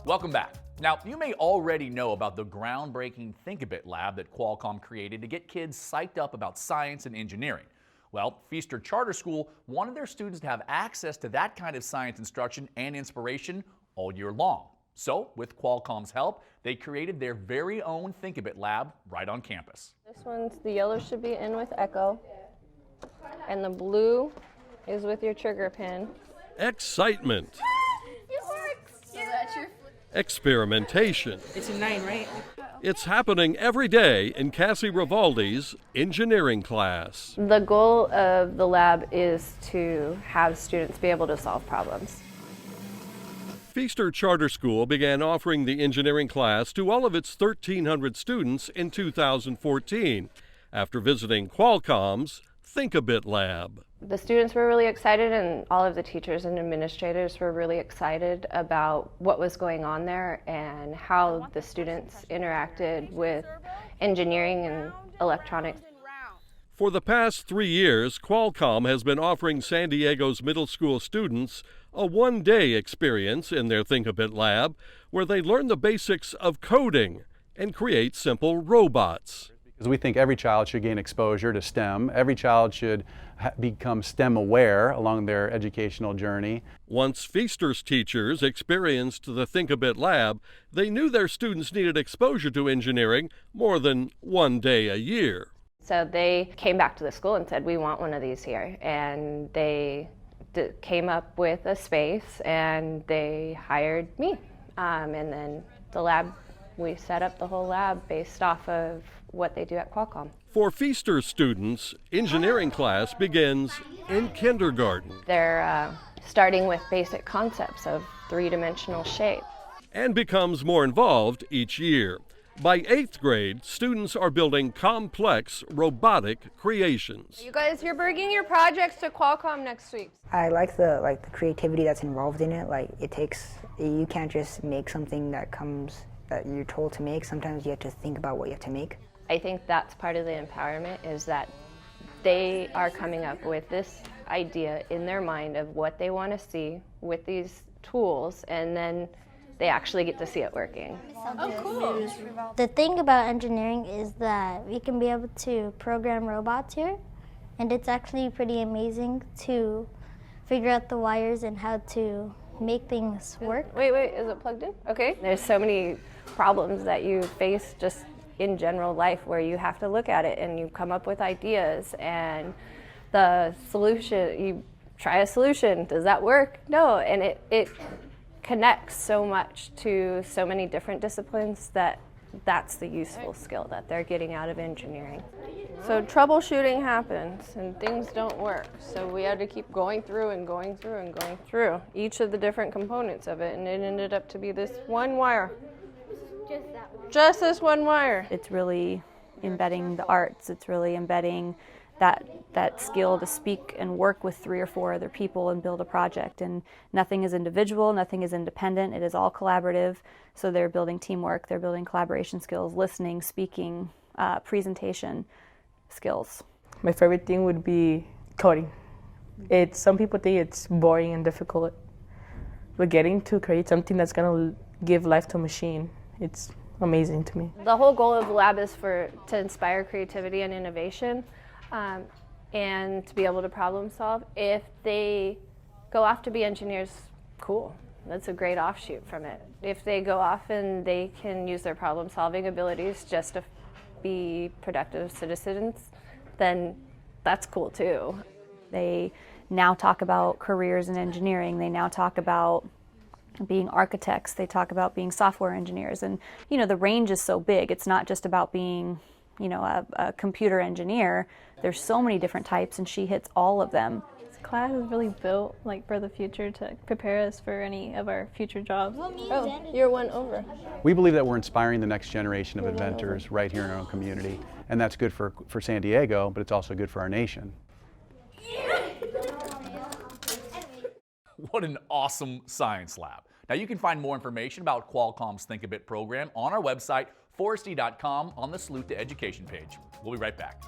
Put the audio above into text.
Welcome back. Now, you may already know about the groundbreaking Think-A-Bit lab that Qualcomm created to get kids psyched up about science and engineering. Well, Feaster Charter School wanted their students to have access to that kind of science instruction and inspiration all year long. So, with Qualcomm's help, they created their very own Think-A-Bit lab right on campus. This one's, the yellow should be in with echo, and the blue is with your trigger pin. Excitement. It works! So that's your Experimentation. It's a 9, right? It's happening every day in Cassie Rivaldi's engineering class. The goal of the lab is to have students be able to solve problems. Feaster Charter School began offering the engineering class to all of its 1,300 students in 2014 after visiting Qualcomm's Think-A-Bit lab. The students were really excited, and all of the teachers and administrators were really excited about what was going on there and how the students interacted with engineering and electronics. For the past 3 years, Qualcomm has been offering San Diego's middle school students a one-day experience in their Think-A-Bit lab where they learn the basics of coding and create simple robots. Because we think every child should gain exposure to STEM. Every child should become STEM aware along their educational journey. Once Feaster's teachers experienced the Think-A-Bit lab, they knew their students needed exposure to engineering more than one day a year. So they came back to the school and said, we want one of these here. And they came up with a space and they hired me. And then the lab, we set up the whole lab based off of what they do at Qualcomm. For Feaster students, engineering class begins in kindergarten. They're starting with basic concepts of three-dimensional shape. And becomes more involved each year. By 8th grade, students are building complex robotic creations. You guys, you're bringing your projects to Qualcomm next week. I like the creativity that's involved in it. Like you can't just make something that you're told to make. Sometimes you have to think about what you have to make. I think that's part of the empowerment, is that they are coming up with this idea in their mind of what they want to see with these tools, and then they actually get to see it working. Oh, cool. The thing about engineering is that we can be able to program robots here, and it's actually pretty amazing to figure out the wires and how to make things work. Wait, is it plugged in? Okay. There's so many problems that you face just in general life where you have to look at it and you come up with ideas, and the solution, you try a solution, does that work? No, and it connects so much to so many different disciplines that's the useful skill that they're getting out of engineering. So troubleshooting happens and things don't work. So we had to keep going through and going through and going through each of the different components of it, and it ended up to be this one wire. Just that one. Just this one wire. It's really embedding the arts. It's really embedding that skill to speak and work with 3 or 4 other people and build a project. And nothing is individual, nothing is independent. It is all collaborative. So they're building teamwork, they're building collaboration skills, listening, speaking, presentation skills. My favorite thing would be coding. Some people think it's boring and difficult, but getting to create something that's going to give life to a machine, it's amazing to me. The whole goal of the lab is to inspire creativity and innovation, and to be able to problem solve. If they go off to be engineers, cool. That's a great offshoot from it. If they go off and they can use their problem solving abilities just to be productive citizens, then that's cool too. They now talk about careers in engineering. They now talk about being architects. They talk about being software engineers. And, the range is so big. It's not just about being, a computer engineer. There's so many different types, and she hits all of them. This class is really built for the future to prepare us for any of our future jobs. Oh, you're one over. We believe that we're inspiring the next generation of inventors right here in our own community. And that's good for San Diego, but it's also good for our nation. What an awesome science lab. Now, you can find more information about Qualcomm's Think-A-Bit program on our website, foresty.com, on the Salute to Education page. We'll be right back.